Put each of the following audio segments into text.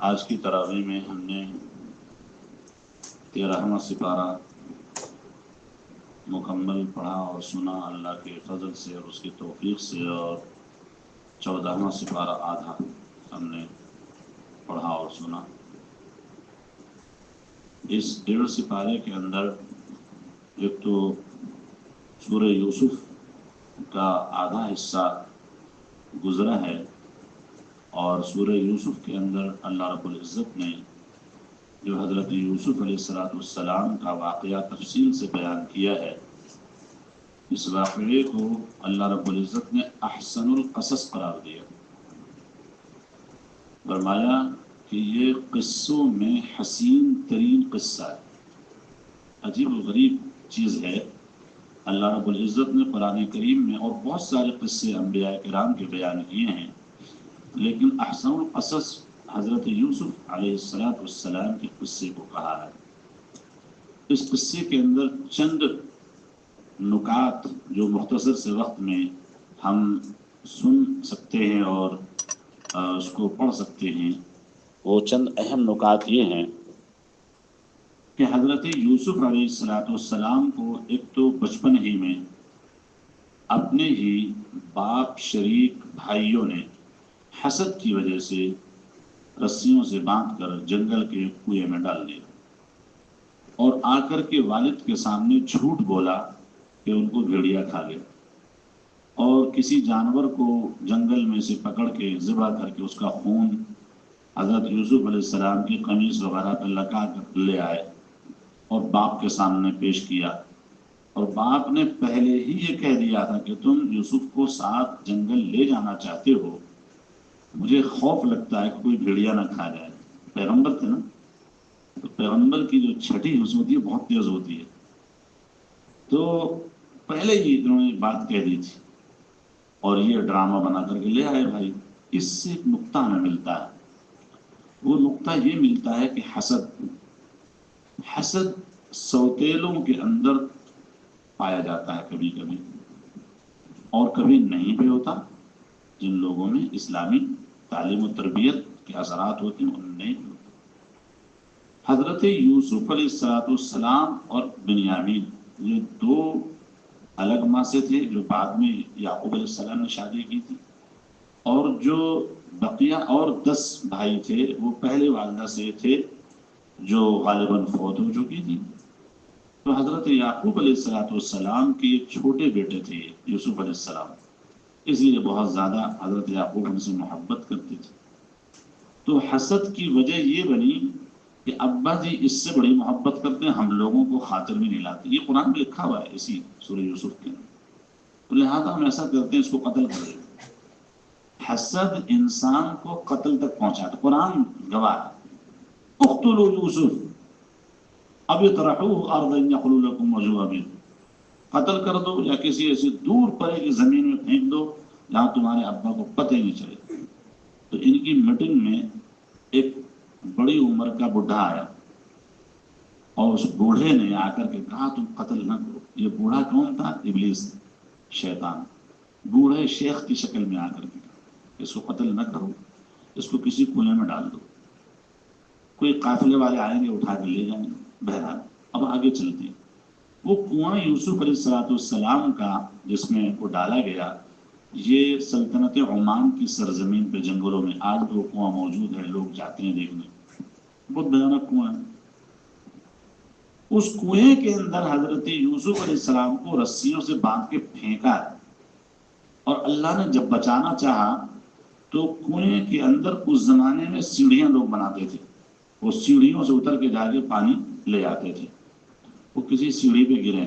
آج کی تراویح میں ہم نے 13واں سپارہ مکمل پڑھا اور سنا اللہ کے فضل سے اور اس کی توفیق سے، اور 14واں سپارہ آدھا ہم نے پڑھا اور سنا۔ اس 1.5 سپارے کے اندر ایک تو سورہ یوسف کا آدھا حصہ گزرا ہے، اور سورہ یوسف کے اندر اللہ رب العزت نے جو حضرت یوسف علیہ السلام کا واقعہ تفصیل سے بیان کیا ہے، اس واقعے کو اللہ رب العزت نے احسن القصص قرار دیا، فرمایا کہ یہ قصوں میں حسین ترین قصہ ہے۔ عجیب و غریب چیز ہے، اللہ رب العزت نے قرآن کریم میں اور بہت سارے قصے انبیاء کرام کے بیان کیے ہیں، لیکن احسن القصص حضرت یوسف علیہ السلام کے قصے کو کہا ہے۔ اس قصے کے اندر چند نکات جو مختصر سے وقت میں ہم سن سکتے ہیں اور اس کو پڑھ سکتے ہیں، وہ چند اہم نکات یہ ہیں کہ حضرت یوسف علیہ السلام کو ایک تو بچپن ہی میں اپنے ہی باپ شریک بھائیوں نے حسد کی وجہ سے رسیوں سے باندھ کر جنگل کے کنویں میں ڈال دیا، اور آ کر کے والد کے سامنے جھوٹ بولا کہ ان کو بھیڑیا کھا گیا، اور کسی جانور کو جنگل میں سے پکڑ کے ذبح کر کے اس کا خون حضرت یوسف علیہ السلام کی قمیص وغیرہ پہ لگا کر لے آئے اور باپ کے سامنے پیش کیا، اور باپ نے پہلے ہی یہ کہہ دیا تھا کہ تم یوسف کو ساتھ جنگل لے جانا چاہتے ہو، مجھے خوف لگتا ہے کہ کوئی بھیڑیا نہ کھا جائے۔ پیغمبر تھے نا، تو پیغمبر کی جو چھٹی حس ہوتی ہے بہت تیز ہوتی ہے، تو پہلے ہی انہوں نے بات کہہ دی تھی اور یہ ڈرامہ بنا کر کے لے آئے بھائی۔ اس سے ایک نقطہ ہمیں ملتا ہے، وہ نقطہ یہ ملتا ہے کہ حسد سوتیلوں کے اندر پایا جاتا ہے کبھی کبھی، اور کبھی نہیں بھی ہوتا۔ جن لوگوں میں اسلامی تعلیم و تربیت کے اثرات ہوتے ہیں ان میں نہیں ہوتا۔ حضرت یوسف علیہ السلام اور بنیامین یہ دو الگ ماں سے تھے، جو بعد میں یعقوب علیہ السلام نے شادی کی تھی، اور جو بقیہ اور 10 بھائی تھے وہ پہلے والدہ سے تھے جو غالباً فوت ہو چکی تھی۔ تو حضرت یعقوب علیہ السلام کے ایک چھوٹے بیٹے تھے یوسف علیہ السلام، اس لیے بہت زیادہ حضرت یعقوب ان سے محبت کرتے تھے۔ تو حسد کی وجہ یہ بنی کہ ابا جی اس سے بڑی محبت کرتے ہیں، ہم لوگوں کو خاطر بھی نہیں لاتے۔ یہ قرآن میں لکھا ہوا ہے اسی سورہ یوسف کے، تو لہٰذا ہم ایسا کرتے ہیں اس کو قتل کر دیتے۔ حسد انسان کو قتل تک پہنچاتا، قرآن گواہ ہے۔ اقتلوا یوسف اب اطرحوه ارضا یخل لکم وجه ابیکم، قتل کر دو یا کسی ایسی دور پرے کی زمین میں پھینک دو جہاں تمہارے ابا کو پتہ ہی نہیں چلے۔ تو ان کی میٹنگ میں ایک بڑی عمر کا بوڑھا آیا، اور اس بوڑھے نے آ کر کے کہا تم قتل نہ کرو۔ یہ بوڑھا کون تھا؟ ابلیس، شیطان۔ بوڑھے شیخ کی شکل میں آ کر کے کہا اس کو قتل نہ کرو، اس کو کسی کنویں میں ڈال دو، کوئی قافلے والے آئیں گے اٹھا کے لے جائیں گے۔ بہرحال اب آگے چلتے ہیں۔ وہ کنواں یوسف علیہ السلام کا جس میں وہ ڈالا گیا، یہ سلطنت عمان کی سرزمین پہ جنگلوں میں آج بھی وہ کنواں موجود ہے، لوگ جاتے ہیں دیکھنے، بہت بھیانک کنواں ہے۔ اس کنویں کے اندر حضرت یوسف علیہ السلام کو رسیوں سے باندھ کے پھینکا ہے، اور اللہ نے جب بچانا چاہا تو کنویں کے اندر اس زمانے میں سیڑھیاں لوگ بناتے تھے، وہ سیڑھیوں سے اتر کے جا کے پانی لے آتے تھے۔ وہ کسی سیڑھی پہ گرے،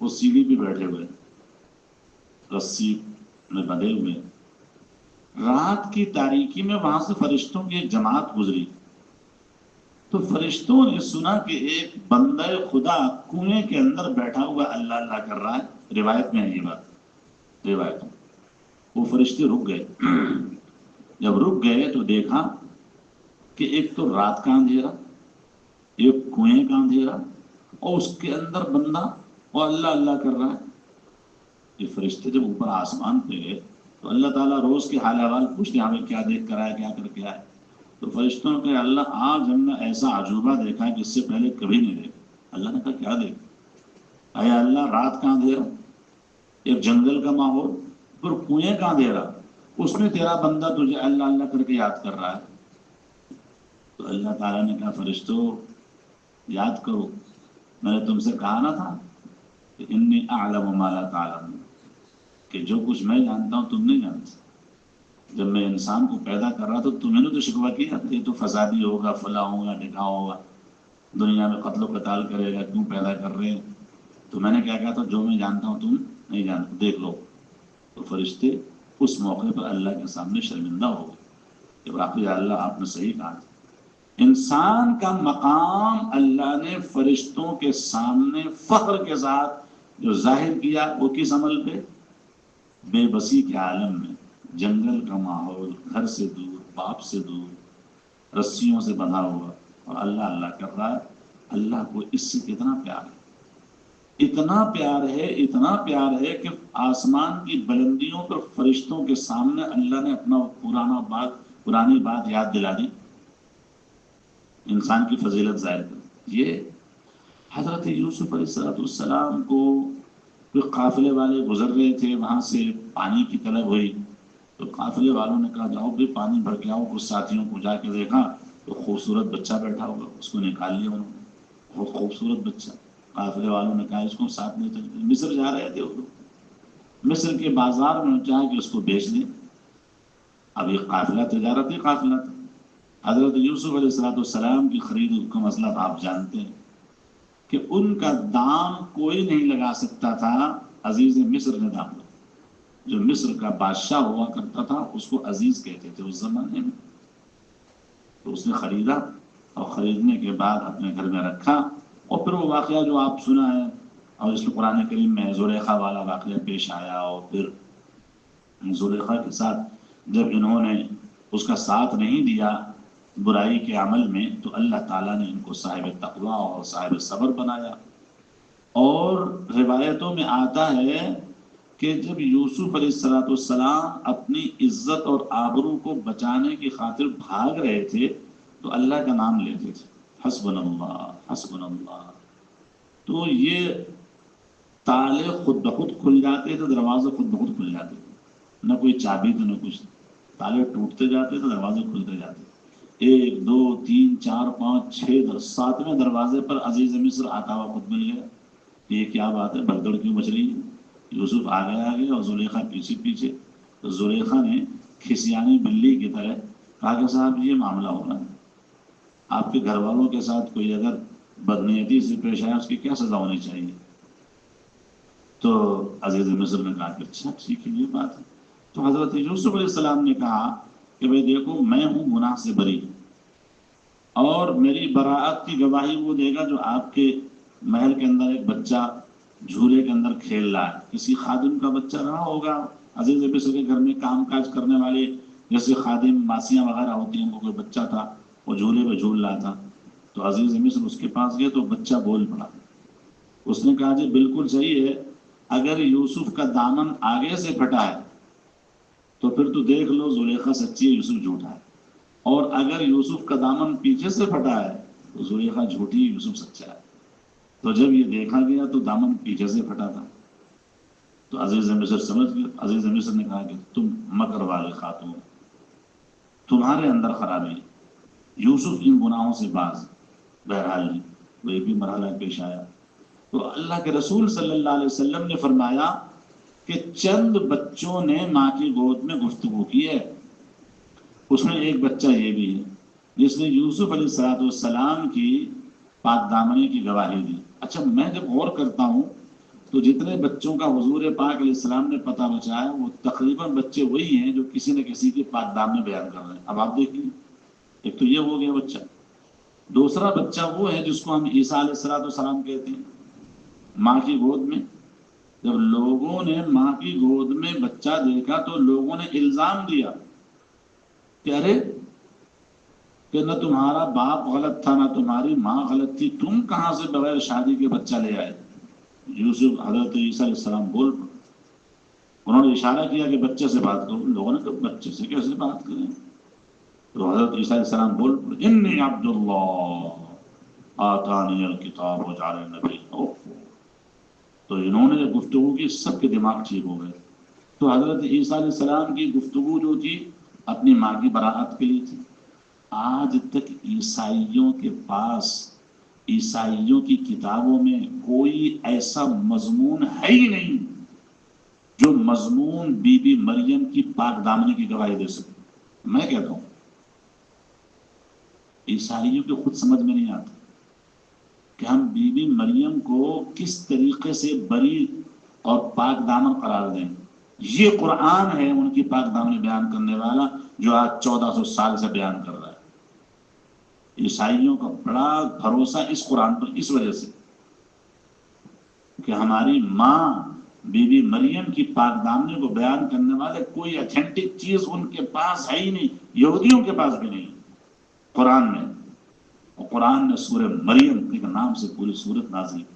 وہ سیڑھی پہ بیٹھے ہوئے رسی میں بندھے ہوئے، رات کی تاریکی میں وہاں سے فرشتوں کی ایک جماعت گزری، تو فرشتوں نے سنا کہ ایک بندہ خدا کنویں کے اندر بیٹھا ہوا اللہ اللہ کر رہا ہے۔ روایت میں ہے یہ بات، روایت میں وہ فرشتے رک گئے۔ جب رک گئے تو دیکھا کہ ایک تو رات کا اندھیرا، ایک کنویں کا اندھیرا، اور اس کے اندر بندہ اور اللہ اللہ کر رہا ہے۔ یہ فرشتے جب اوپر آسمان پہ گئے تو اللہ تعالیٰ روز کے حال احوال پوچھتے ہمیں کیا دیکھ کر آئے، کیا کر کے آئے۔ تو فرشتوں کہ اللہ آج ہم نے ایسا عجوبہ دیکھا کہ اس سے پہلے کبھی نہیں دیکھا۔ اللہ نے کہا کیا دیکھا؟ اے اللہ رات کا اندھیرا، ایک جنگل کا ماحول، پھر کنویں کا اندھیرا، اس میں تیرا بندہ تجھے اللہ اللہ کر کے یاد کر رہا ہے۔ تو اللہ تعالیٰ نے کہا فرشتوں یاد کرو، میں نے تم سے کہا نہ تھا کہ انی اعلم ما لا تعلمون، کہ جو کچھ میں جانتا ہوں تم نہیں جانتے۔ جب میں انسان کو پیدا کر رہا تو تمہیں نے تو شکوہ کیا یہ تو فسادی ہوگا، فلاں ہوگا، ڈھکا ہوگا، دنیا میں قتل و قتال کرے گا، کیوں پیدا کر رہے ہیں؟ تو میں نے کیا کہا تھا، جو میں جانتا ہوں تم نہیں جانتے، دیکھ لو۔ تو فرشتے اس موقع پر اللہ کے سامنے شرمندہ ہو گئے کہ واقعی اللہ آپ نے صحیح کہا تھا۔ انسان کا مقام اللہ نے فرشتوں کے سامنے فخر کے ساتھ جو ظاہر کیا وہ کس عمل پہ؟ بے بسی کے عالم میں، جنگل کا ماحول، گھر سے دور، باپ سے دور، رسیوں سے بندھا ہوا، اور اللہ اللہ کر رہا ہے۔ اللہ کو اس سے کتنا پیار ہے، اتنا پیار ہے، اتنا پیار ہے کہ آسمان کی بلندیوں پر فرشتوں کے سامنے اللہ نے اپنا پرانی بات یاد دلا دی، انسان کی فضیلت ظاہر کر۔ یہ حضرت یوسف علیہ السلام کو کوئی قافلے والے گزر رہے تھے، وہاں سے پانی کی طلب ہوئی تو قافلے والوں نے کہا جاؤ بھی پانی بھر کے آؤ۔ کچھ ساتھیوں کو جا کے دیکھا تو خوبصورت بچہ بیٹھا ہوگا، اس کو نکال لیا انہوں نے، بہت خوبصورت بچہ۔ قافلے والوں نے کہا اس کو ساتھ میں چلتے، مصر جا رہے تھے وہ لوگ، مصر کے بازار میں چاہے کہ اس کو بیچ دیں۔ اب یہ قافلہ تجارتی قافلہ تھا۔ حضرت یوسف علیہ السلام کی خرید کا مسئلہ آپ جانتے ہیں کہ ان کا دام کوئی نہیں لگا سکتا تھا، عزیز مصر نے دام لگا۔ جو مصر کا بادشاہ ہوا کرتا تھا اس کو عزیز کہتے تھے اس زمانے میں۔ تو اس نے خریدا اور خریدنے کے بعد اپنے گھر میں رکھا، اور پھر وہ واقعہ جو آپ سنا ہے اور اس میں قرآن کریم میں زلیخا والا واقعہ پیش آیا، اور پھر زلیخا کے ساتھ جب انہوں نے اس کا ساتھ نہیں دیا برائی کے عمل میں تو اللہ تعالیٰ نے ان کو صاحب تقوی اور صاحب صبر بنایا۔ اور روایتوں میں آتا ہے کہ جب یوسف علیہ السلام اپنی عزت اور آبرو کو بچانے کی خاطر بھاگ رہے تھے تو اللہ کا نام لیتے تھے، حسبنا اللہ حسبنا اللہ۔ تو یہ تالے خود بخود کھل جاتے تھے، دروازے خود بخود کھل جاتے تھے، نہ کوئی چابی تو نہ کچھ، تالے ٹوٹتے جاتے تھے، دروازے کھلتے جاتے تھے۔ 1 2 3 4 5 6 7ویں دروازے پر عزیز مصر آتا ہوا خود مل گیا۔ یہ کیا بات ہے، بھگدڑ کیوں مچ رہی ہے؟ یوسف آگے اور زلیخا پیچھے پیچھے۔ تو زلیخا نے کھسیانی بلی کی طرح کہا کہ صاحب یہ معاملہ ہو رہا ہے، آپ کے گھر والوں کے ساتھ کوئی اگر بدنیتی سے پیش آیا اس کی کیا سزا ہونی چاہیے؟ تو عزیز مصر نے کہا کہ اچھا ٹھیک ہے یہ بات ہے۔ تو حضرت یوسف علیہ السلام نے کہا کہ بھئی دیکھو میں ہوں گناہ سے بری، اور میری براعت کی گواہی وہ دے گا جو آپ کے محل کے اندر ایک بچہ جھولے کے اندر کھیل رہا ہے، کسی خادم کا بچہ رہا ہوگا، عزیز مصر کے گھر میں کام کاج کرنے والے جیسے خادم ماسیاں وغیرہ ہوتی ہیں، وہ کوئی بچہ تھا وہ جھولے پہ جھول رہا تھا۔ تو عزیز مصر اس کے پاس گئے تو بچہ بول پڑا، اس نے کہا جی بالکل صحیح ہے، اگر یوسف کا دامن آگے سے پھٹا ہے تو پھر تو دیکھ لو زلیخا سچی ہے یوسف جھوٹا ہے، اور اگر یوسف کا دامن پیچھے سے پھٹا ہے تو زلیخا جھوٹی ہے یوسف سچا ہے۔ تو جب یہ دیکھا گیا تو دامن پیچھے سے پھٹا تھا، تو عزیز مصر سمجھ گیا۔ عزیز مصر نے کہا کہ تم مکر والے خاتون، تمہارے اندر خرابی، یوسف ان گناہوں سے باز۔ بہرحال وہ ایک بھی مرحلہ پیش آیا تو اللہ کے رسول صلی اللہ علیہ وسلم نے فرمایا کہ چند بچوں نے ماں کی گود میں گفتگو کی ہے، اس میں ایک بچہ یہ بھی ہے جس نے یوسف علیہ السلام کی پاک دامنی کی گواہی دی۔ اچھا میں جب غور کرتا ہوں تو جتنے بچوں کا حضور پاک علیہ السلام نے پتہ بچایا وہ تقریباً بچے وہی ہیں جو کسی نہ کسی کی پاک دامنی بیان کر رہے ہیں۔ اب آپ دیکھیے، ایک تو یہ ہو گیا بچہ، دوسرا بچہ وہ ہے جس کو ہم عیسیٰ علیہ السلام کہتے ہیں، ماں کی گود میں۔ جب لوگوں نے ماں کی گود میں بچہ دیکھا تو لوگوں نے الزام دیا کہ ارے کہ نہ تمہارا باپ غلط تھا نہ تمہاری ماں غلط تھی، تم کہاں سے بغیر شادی کے بچہ لے آئے؟ یوسف حضرت عیسیٰ علیہ السلام بول پڑے، انہوں نے اشارہ کیا کہ بچے سے بات کرو۔ لوگوں نے کہا بچے سے کیسے بات کریں، تو حضرت عیسیٰ علیہ السلام بول پڑے انی عبداللہ آتانی الکتاب وجعلنی نبیّا۔ تو انہوں نے جب گفتگو کی سب کے دماغ ٹھیک ہو گئے۔ تو حضرت عیسیٰ علیہ السلام کی گفتگو جو تھی اپنی ماں کی براءت کے لیے تھی۔ آج تک عیسائیوں کے پاس عیسائیوں کی کتابوں میں کوئی ایسا مضمون ہے ہی نہیں جو مضمون بی بی مریم کی پاک دامنی کی گواہی دے سکے۔ میں کہتا ہوں عیسائیوں کے خود سمجھ میں نہیں آتا کہ ہم بی بی مریم کو کس طریقے سے بری اور پاک دامن قرار دیں۔ یہ قرآن ہے ان کی پاک دامنی بیان کرنے والا جو آج 1400 سال سے بیان کر رہا ہے۔ عیسائیوں کا بڑا بھروسہ اس قرآن پر اس وجہ سے کہ ہماری ماں بی بی مریم کی پاک دامنی کو بیان کرنے والے کوئی اتھینٹک چیز ان کے پاس ہے ہی نہیں، یہودیوں کے پاس بھی نہیں قرآن میں۔ اور قرآن نے سورہ مریم کے نام سے پوری سورت نازل کی۔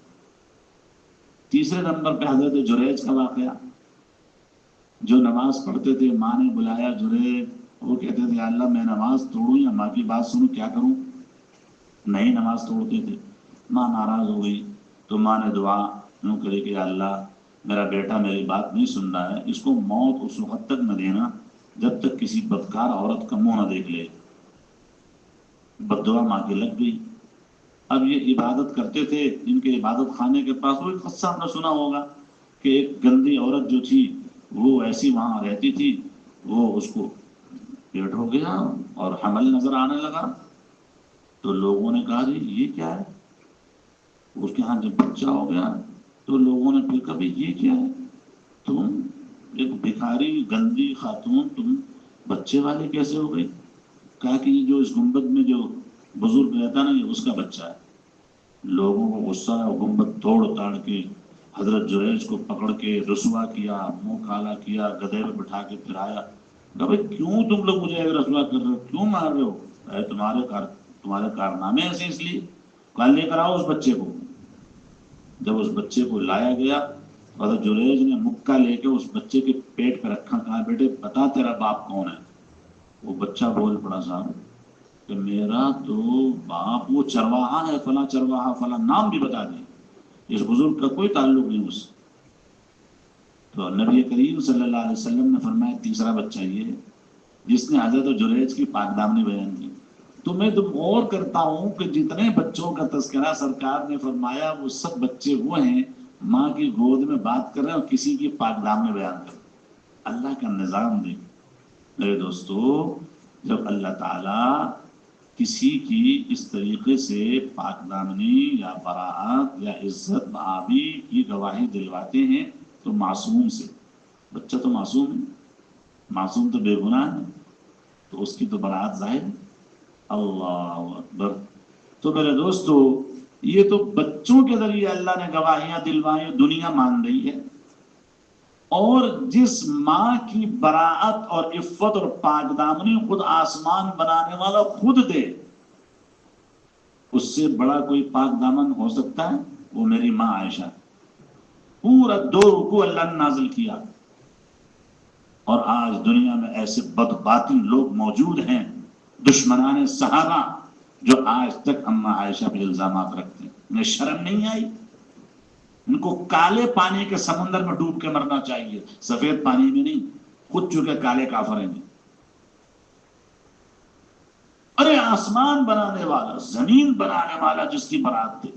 تیسرے نمبر پہ حضرت جریج کا واقعہ، جو نماز پڑھتے تھے، ماں نے بلایا جریج، وہ کہتے تھے اللہ میں نماز توڑوں یا ماں کی بات سنوں، کیا کروں؟ نہیں نماز توڑتے تھے۔ ماں ناراض ہو گئی تو ماں نے دعا یوں کری کہ اللہ میرا بیٹا میری بات نہیں سن رہا ہے، اس کو موت اس وقت تک نہ دینا جب تک کسی بدکار عورت کا منہ نہ دیکھ لے۔ بد دعا ماں کی لگ گئی۔ اب یہ عبادت کرتے تھے، ان کے عبادت خانے کے پاس وہ ایک قصہ ہم نے سنا ہوگا کہ ایک گندی عورت جو تھی وہ ایسی وہاں رہتی تھی، وہ اس کو پیٹ ہو گیا اور حمل نظر آنے لگا۔ تو لوگوں نے کہا جی یہ کیا ہے؟ اس کے ہاں جب بچہ ہو گیا تو لوگوں نے پھر کہا یہ کیا ہے؟ تم ایک بھکاری گندی خاتون تم بچے والے کیسے ہو گئی؟ کہا کہ یہ جو اس گنبد میں جو بزرگ رہتا نا یہ اس کا بچہ ہے۔ لوگوں کو غصہ ہے، گنبد توڑ تاڑ کے حضرت جریج کو پکڑ کے رسوا کیا، منہ کالا کیا، گدھے پہ بٹھا کے پھرایا۔ کہا بھائی کیوں تم لوگ مجھے رسوا کر رہے ہو، کیوں مار رہے ہو؟ تمہارے کارنامے ایسے اس لیے کل لے کر آؤ اس بچے کو۔ جب اس بچے کو لایا گیا حضرت جریج نے مکہ لے کے اس بچے کے پیٹ پہ رکھا، کہا بیٹے بتا تیرا باپ کون ہے؟ وہ بچہ بول پڑا صاحب کہ میرا تو باپ وہ چرواہا ہے، فلاں چرواہا، فلاں نام بھی بتا دیں، اس بزرگ کا کوئی تعلق نہیں مجھ سے۔ تو نبی کریم صلی اللہ علیہ وسلم نے فرمایا تیسرا بچہ یہ ہے جس نے حضرت جریج کی پاک دامنی بیان کی۔ تو میں تو غور کرتا ہوں کہ جتنے بچوں کا تذکرہ سرکار نے فرمایا وہ سب بچے وہ ہیں ماں کی گود میں بات کر رہے ہیں اور کسی کی پاک دامنی بیان کر رہے ہیں۔ اللہ کا نظام دیکھ میرے دوستو، جب اللہ تعالیٰ کسی کی اس طریقے سے پاک دامنی یا براعت یا عزت بآبی کی گواہی دلواتے ہیں تو معصوم سے، بچہ تو معصوم ہے، معصوم تو بے گناہ ہے، تو اس کی تو براعت ظاہر ہے۔ اللہ اکبر۔ تو میرے دوستو یہ تو بچوں کے ذریعے اللہ نے گواہیاں دلوائیں، دنیا مان رہی ہے، اور جس ماں کی براعت اور عفت اور پاک دامنی خود آسمان بنانے والا خود دے، اس سے بڑا کوئی پاک دامن ہو سکتا ہے؟ وہ میری ماں عائشہ، پورا 2 رکوع اللہ نے نازل کیا۔ اور آج دنیا میں ایسے بدباطل لوگ موجود ہیں، دشمنان صحابہ، جو آج تک اماں عائشہ پہ الزامات رکھتے ہیں۔ انہیں شرم نہیں آئی؟ ان کو کالے پانی کے سمندر میں ڈوب کے مرنا چاہیے، سفید پانی میں نہیں، خود چونکہ کالے کافر ہیں۔ ارے آسمان بنانے والا، زمین بنانے والا جس کی برات دے،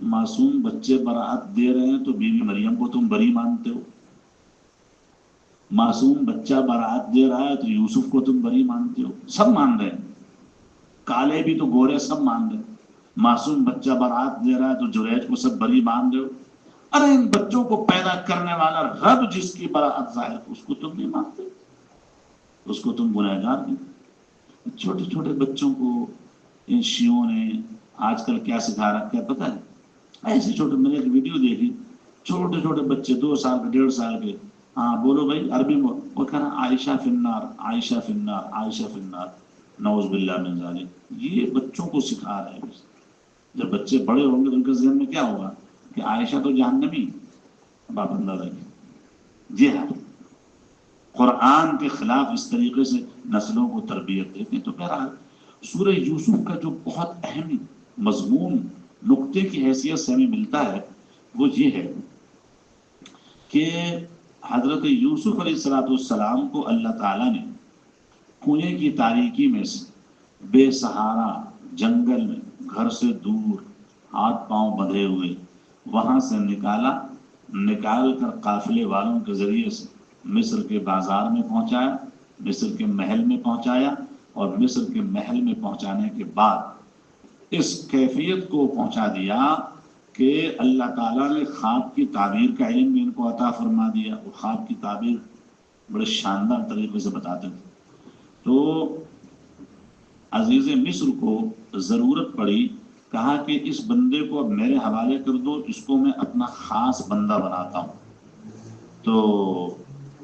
معصوم بچے برات دے رہے ہیں تو بی بی مریم کو تم بری مانتے ہو؟ معصوم بچہ برات دے رہا ہے تو یوسف کو تم بری مانتے ہو؟ سب مان رہے ہیں، کالے بھی تو گورے سب مان رہے ہیں۔ معصوم بچہ برات دے رہا ہے تو جریج کو سب بری مان رہے ہو؟ ارے ان بچوں کو پیدا کرنے والا رب جس کی براعت ظاہر اس کو تم نہیں مانتے، اس کو تم گنہگار نہیں۔ چھوٹے چھوٹے بچوں کو ان شیعوں نے آج کل کیا سکھا رکھا ہے پتہ ہے؟ ایسے چھوٹے، میں نے ایک ویڈیو دیکھی، چھوٹے چھوٹے بچے 2 سال کے 1.5 سال کے، ہاں بولو بھائی عربی میں، وہ کہنا عائشہ فی النار، عائشہ فی النار، عائشہ فی النار، نعوذ باللہ من ذالک۔ یہ بچوں کو سکھا رہے ہیں۔ جب بچے بڑے ہوں گے تو ان کے ذہن میں کیا ہوگا کہ عائشہ تو جہنمی، باپ اندازہ کیا۔ جی ہاں، قرآن کے خلاف اس طریقے سے نسلوں کو تربیت دیتے ہیں۔ تو بہرحال سورہ یوسف کا جو بہت اہم مضمون نقطے کی حیثیت سے ہمیں ملتا ہے وہ یہ ہے کہ حضرت یوسف علیہ السلام کو اللہ تعالیٰ نے کنویں کی تاریکی میں سے، بے سہارا جنگل میں، گھر سے دور، ہاتھ پاؤں بندھے ہوئے وہاں سے نکال کر قافلے والوں کے ذریعے سے مصر کے بازار میں پہنچایا، مصر کے محل میں پہنچایا، اور مصر کے محل میں پہنچانے کے بعد اس کیفیت کو پہنچا دیا کہ اللہ تعالیٰ نے خواب کی تعبیر کا علم بھی ان کو عطا فرما دیا، اور خواب کی تعبیر بڑے شاندار طریقے سے بتاتے تھے۔ تو عزیز مصر کو ضرورت پڑی، کہا کہ اس بندے کو اب میرے حوالے کر دو، اس کو میں اپنا خاص بندہ بناتا ہوں۔ تو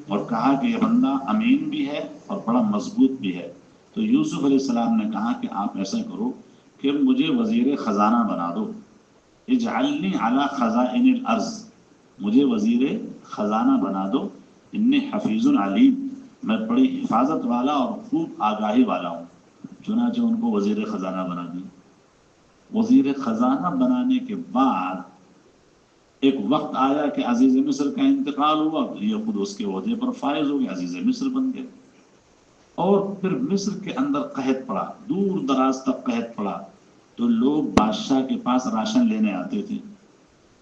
اور کہا کہ یہ بندہ امین بھی ہے اور بڑا مضبوط بھی ہے۔ تو یوسف علیہ السلام نے کہا کہ آپ ایسا کرو کہ مجھے وزیر خزانہ بنا دو، اجعلنی علی خزائن الارض، مجھے وزیر خزانہ بنا دو، انی حفیظ علیم، میں بڑی حفاظت والا اور خوب آگاہی والا ہوں۔ چنانچہ ان کو وزیر خزانہ بنا دیا۔ وزیر خزانہ بنانے کے بعد ایک وقت آیا کہ عزیز مصر کا انتقال ہوا، تو یہ خود اس کے عہدے پر فائز ہو گئے، عزیز مصر بن گئے۔ اور پھر مصر کے اندر قحط پڑا، دور دراز تک قحط پڑا، تو لوگ بادشاہ کے پاس راشن لینے آتے تھے۔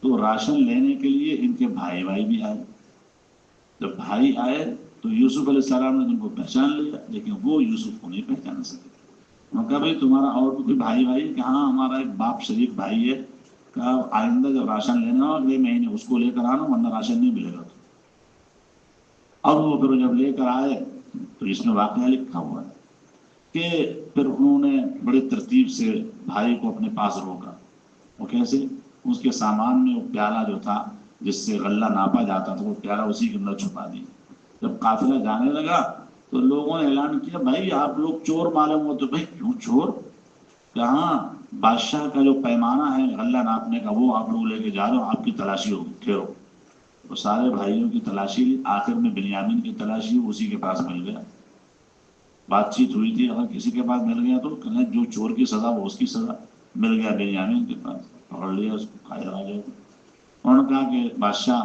تو راشن لینے کے لیے ان کے بھائی بھی آئے۔ جب بھائی آئے تو یوسف علیہ السلام نے ان کو پہچان لیا، لیکن وہ یوسف کو نہیں پہچان سکے۔ انہوں نے کہا بھائی تمہارا اور بھی کوئی بھائی ہے؟ کہ ہاں ہمارا ایک باپ شریک بھائی ہے، کہا آئندہ جب راشن لینا ہو اگلے مہینے اس کو لے کر آنا، ورنہ راشن نہیں ملے گا۔ اب وہ پھر جب لے کر آئے تو اس میں واقعہ لکھا ہوا ہے کہ پھر انہوں نے بڑی ترتیب سے بھائی کو اپنے پاس روکا۔ وہ کیسے؟ اس کے سامان میں وہ پیالہ جو تھا جس سے غلہ ناپا جاتا تھا، وہ پیالہ اسی کے اندر چھپا دیا۔ جب قافلہ جانے لگا تو لوگوں نے اعلان کیا بھائی آپ لوگ چور معلوم ہو۔ تو بھائی کیوں چور؟ کہاں بادشاہ کا جو پیمانہ ہے غلہ ناپنے کا وہ آپ لوگ لے کے جا رہے ہو، آپ کی تلاشی ہوگی، ٹھہرو۔ تو سارے بھائیوں کی تلاشی لی، آخر میں بنیامین کی تلاشی اسی کے پاس مل گیا۔ بات چیت ہوئی تھی اگر کسی کے پاس مل گیا تو کہنا جو چور کی سزا وہ اس کی سزا، مل گیا بنیامین کے پاس، پکڑ لیا اس کو، کھایا راجا کو۔ انہوں نے کہا کہ بادشاہ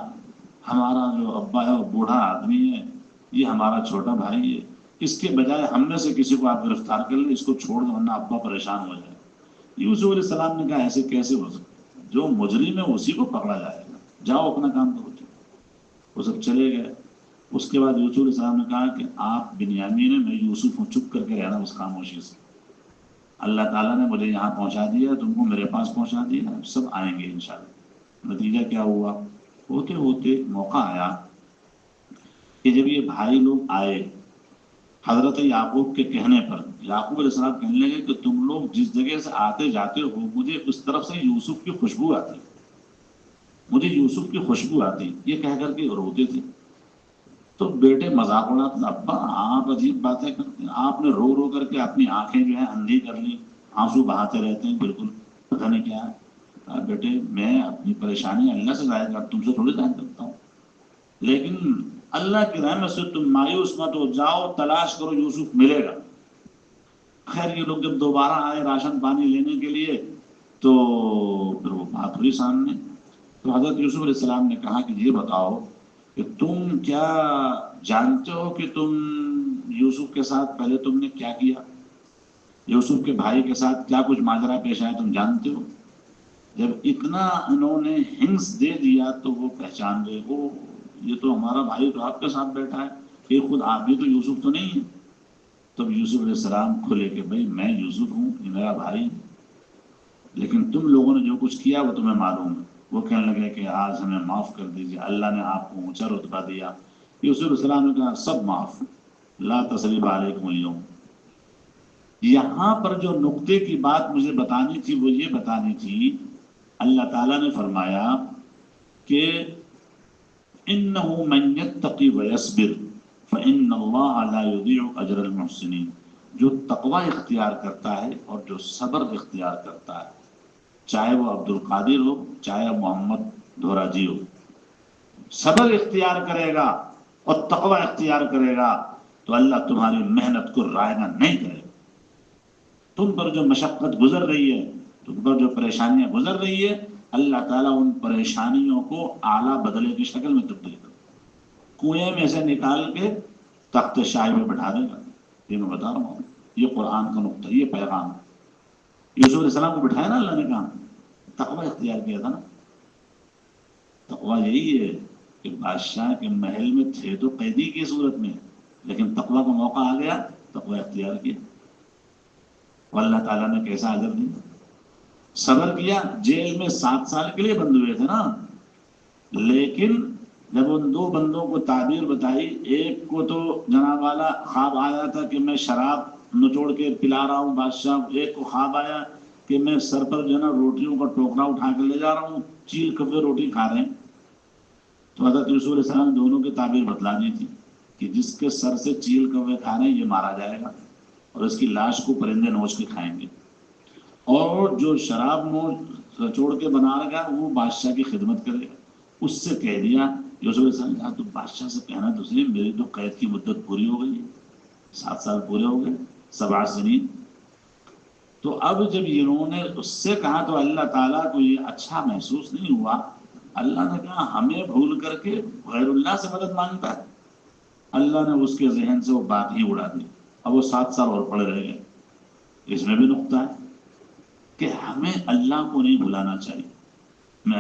ہمارا جو ابا ہے وہ بوڑھا آدمی ہے، یہ ہمارا چھوٹا بھائی ہے، اس کے بجائے ہم میں سے کسی کو آپ گرفتار کر لیں، اس کو چھوڑ دیں ورنہ ابا پریشان ہو جائے۔ یوسف علیہ السلام نے کہا ایسے کیسے ہو سکتا، جو مجرم ہے اسی کو پکڑا جائے گا، جاؤ اپنا کام کرو۔ وہ سب چلے گئے۔ اس کے بعد یوسف علیہ السلام نے کہا کہ آپ بنیامین ہیں، میں یوسف ہوں، چپ کر کے رہنا اس خاموشی سے۔ اللہ تعالیٰ نے مجھے یہاں پہنچا دیا، تم کو میرے پاس پہنچا دیا، سب آئیں گے انشاءاللہ۔ نتیجہ کیا ہوا؟ ہوتے ہوتے موقع آیا کہ جب یہ بھائی لوگ آئے حضرت یعقوب کے کہنے پر، یعقوب علیہ السلام کہنے لگے کہ تم لوگ جس جگہ سے آتے جاتے ہو مجھے اس طرف سے یوسف کی خوشبو آتی، مجھے یوسف کی خوشبو آتی، یہ کہہ کر کے روتے تھے۔ تو بیٹے مذاق اڑاتے تھے، ابا آپ عجیب باتیں کرتے ہیں، آپ نے رو رو کر کے اپنی آنکھیں جو ہیں اندھی کر لی، آنسو بہاتے رہتے ہیں، بالکل پتہ نہیں کیا ہے۔ کہا بیٹے میں اپنی پریشانی اللہ سے ظاہر کرتا ہوں، تم سے تھوڑی ظاہر کرتا ہوں، لیکن اللہ کی رحمت سے تم مایوس مت ہو، جاؤ تلاش کرو، یوسف ملے گا۔ خیر یہ لوگ جب دوبارہ آئے راشن پانی لینے کے لیے تو پھر وہ بات ہوئی سامنے۔ تو حضرت یوسف علیہ السلام نے کہا کہ یہ بتاؤ کہ تم کیا جانتے ہو کہ تم یوسف کے ساتھ پہلے تم نے کیا کیا، یوسف کے بھائی کے ساتھ کیا کچھ ماجرا پیش آیا، تم جانتے ہو؟ جب اتنا انہوں نے ہنس دے دیا تو وہ پہچان گئے، وہ یہ تو ہمارا بھائی تو آپ کے ساتھ بیٹھا ہے، پھر خود آپ بھی تو یوسف تو نہیں ہے۔ تب یوسف علیہ السلام کھلے کہ بھائی میں یوسف ہوں، یہ میرا بھائی، لیکن تم لوگوں نے جو کچھ کیا وہ تمہیں معلوم ہے۔ وہ کہنے لگے کہ آج ہمیں معاف کر دیجیے، اللہ نے آپ کو اونچا رتبہ دیا۔ یوسف علیہ السلام نے کہا سب معاف، لا تثریب علیکم اليوم۔ یہاں پر جو نقطے کی بات مجھے بتانی تھی وہ یہ بتانی تھی، اللہ تعالیٰ نے فرمایا کہ إِنَّهُ مَن يَتَّقِ وَيَصْبِرْ فَإِنَّ اللَّهَ لَا يُضِيعُ أَجْرَ الْمُحْسِنِينَ۔ جو تقوی اختیار کرتا ہے اور جو صبر اختیار کرتا ہے، چاہے وہ عبد القادر ہو چاہے محمد دھوراجی ہو، صبر اختیار کرے گا اور تقوی اختیار کرے گا تو اللہ تمہاری محنت کو رائگاں نہیں کرے گا. تم پر جو مشقت گزر رہی ہے، تم پر جو پریشانیاں گزر رہی ہے، اللہ تعالیٰ ان پریشانیوں کو اعلیٰ بدلے کی شکل میں تبدیل کر کنویں میں سے نکال کے تخت شاہی میں بٹھا دے گا. یہ میں بتا رہا ہوں، یہ قرآن کا نقطہ، یہ پیغام ہے. یوسف علیہ السلام کو بٹھایا نا اللہ نے، کہا تقوی اختیار کیا تھا نا. تقوی یہی ہے کہ بادشاہ کے محل میں تھے تو قیدی کی صورت میں، لیکن تقوی کا موقع آ گیا، تقوی اختیار کیا. اللہ تعالیٰ نے کیسا اجر دیا، صبر کیا. جیل میں 7 سال کے لیے بند ہوئے تھے نا، لیکن جب ان 2 بندوں کو تعبیر بتائی، ایک کو تو جناب والا خواب آیا تھا کہ میں شراب نچوڑ کے پلا رہا ہوں بادشاہ، ایک کو خواب آیا کہ میں سر پر جو ہے نا روٹیوں کا ٹوکرا اٹھا کے لے جا رہا ہوں، چیل کبے روٹی کھا رہے ہیں. تو حضرت یوسف علیہ السلام دونوں کی تعبیر بتلا دی تھی کہ جس کے سر سے چیل کبے کھا رہے ہیں یہ مارا جائے گا اور اس کی لاش کو پرندے نوچ کے کھائیں گے، اور جو شراب نوچ چھوڑ کے بنا رہا وہ بادشاہ کی خدمت کرے گا. اس سے کہہ دیا یوسف علیہ السلام نے کہا تو بادشاہ سے کہنا تو صحیح، میری تو قید کی مدت پوری ہو گئی ہے، 7 سال پورے ہو گئے، 7 سنین. تو اب جب انہوں نے اس سے کہا تو اللہ تعالیٰ کو یہ اچھا محسوس نہیں ہوا. اللہ نے کہا ہمیں بھول کر کے غیر اللہ سے مدد مانگتا ہے. اللہ نے اس کے ذہن سے وہ بات ہی اڑا دی. اب وہ 7 سال اور پڑے رہ گئے. اس میں بھی نقطہ ہے کہ ہمیں اللہ کو نہیں بھلانا چاہیے. میں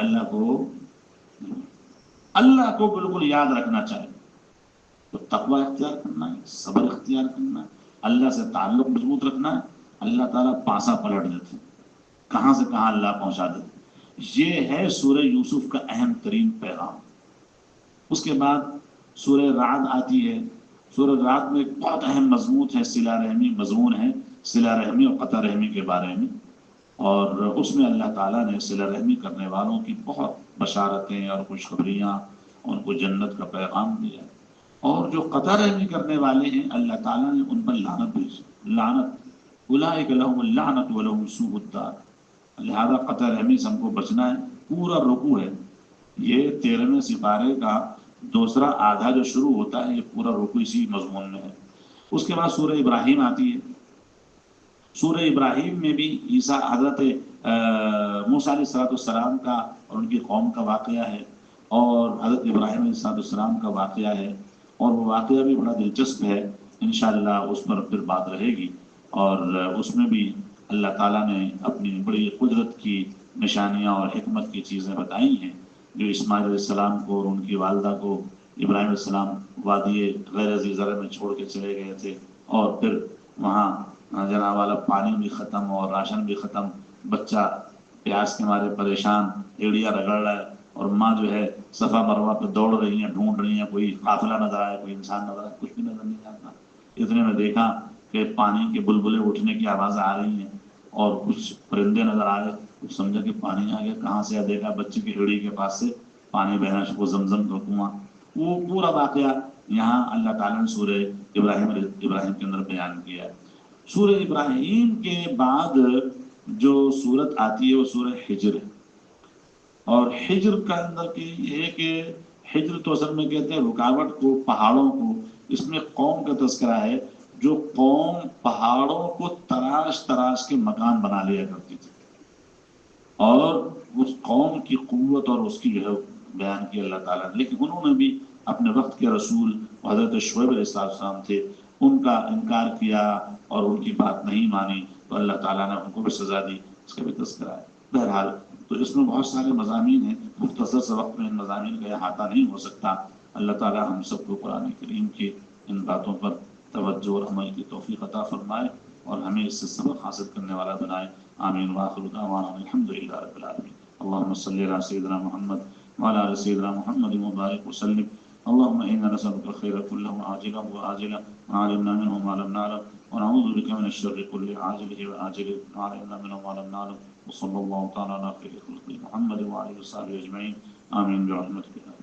اللہ کو بالکل یاد رکھنا چاہیے. تو تقوی اختیار کرنا ہے، صبر اختیار کرنا ہے، اللہ سے تعلق مضبوط رکھنا ہے. اللہ تعالیٰ پاسا پلٹ دیتے، کہاں سے کہاں اللہ پہنچا دیتے. یہ ہے سورہ یوسف کا اہم ترین پیغام. اس کے بعد سورہ رعد آتی ہے. سورہ رعد میں ایک بہت اہم مضمون ہے، صلہ رحمی اور قطع رحمی کے بارے میں. اور اس میں اللہ تعالیٰ نے صلہ رحمی کرنے والوں کی بہت بشارتیں اور خوشخبریاں، ان کو جنت کا پیغام دیا. اور جو قطع رحمی کرنے والے ہیں اللہ تعالیٰ نے ان پر لعنت بھیجی. لعنت اولئک لہم اللعنت ولہم سوء الدار. لہذا قطع رحمی سے ہم کو بچنا ہے. پورا رکوع ہے یہ 13ویں سپارے کا دوسرا آدھا جو شروع ہوتا ہے، یہ پورا رکوع اسی مضمون میں ہے. اس کے بعد سورہ ابراہیم آتی ہے. سورہ ابراہیم میں بھی عیسیٰ حضرت موسیٰ علیہ السلام کا اور ان کی قوم کا واقعہ ہے، اور حضرت ابراہیم علیہ السلام کا واقعہ ہے. اور وہ واقعہ بھی بڑا دلچسپ ہے. انشاءاللہ اس پر پھر بات رہے گی. اور اس میں بھی اللہ تعالیٰ نے اپنی بڑی قدرت کی نشانیاں اور حکمت کی چیزیں بتائی ہیں. جو اسماعیل علیہ السلام کو اور ان کی والدہ کو ابراہیم علیہ السلام وادی غیر ذی زرع میں چھوڑ کے چلے گئے تھے، اور پھر وہاں جناب والا پانی بھی ختم اور راشن بھی ختم. بچہ پیاس کے مارے پریشان ایڑیا رگڑ رہا ہے، اور ماں جو ہے صفا مروہ پہ دوڑ رہی ہیں، ڈھونڈ رہی ہیں. کوئی قافلہ نظر آئے، کوئی انسان نظر آئے، کچھ بھی نظر نہیں آتا. اتنے میں دیکھا کہ پانی کے بلبلے اٹھنے کی آوازیں آ رہی ہیں اور کچھ پرندے نظر آ رہے. کچھ سمجھا کہ پانی آ گیا، کہاں سے دیکھا بچے کی ایڑی کے پاس سے پانی بہنا شروع، زمزم کا کنواں. وہ پورا واقعہ یہاں اللہ تعالیٰ نے سورہ ابراہیم کے اندر بیان کیا ہے. سورہ ابراہیم کے بعد جو سورت آتی ہے وہ سورہ حجر ہے. اور حجر کا اندر کی یہ ہے کہ حجر تو اصل میں کہتے ہیں رکاوٹ کو، پہاڑوں کو. اس میں قوم کا تذکرہ ہے جو قوم پہاڑوں کو تراش تراش کے مکان بنا لیا کرتی تھی، اور اس قوم کی قوت اور اس کی جو ہے بیان کی اللہ تعالیٰ نے. لیکن انہوں نے بھی اپنے وقت کے رسول حضرت شعیب علیہ السلام تھے، ان کا انکار کیا اور ان کی بات نہیں مانی، تو اللہ تعالیٰ نے ان کو بھی سزا دی. اس کا بھی تذکرہ ہے. بہرحال تو اس میں بہت سارے مضامین ہیں، مختصر سے وقت میں ان مضامین کا احاطہ نہیں ہو سکتا. اللہ تعالیٰ ہم سب کو قرآن کریم کی ان باتوں پر توجہ اور عمل کی توفیق عطا فرمائے اور ہمیں اس سے سبق حاصل کرنے والا بنائے. آمین. وآخر دعوانا الحمدللہ رب العالمین. اللهم صل على سيدنا محمد وعلى آل سيدنا محمد وبارك وسلم. اللهم إنا نسألك الخير كله عاجله وآجله ما علمنا منه وما لم نعلم، ونعوذ بك من الشر كله عاجله وآجله ما علمنا منه وما لم نعلم. وصلى الله تعالى على خير خلقه محمد وعلى آله وصحبه أجمعين. آمين برحمتك.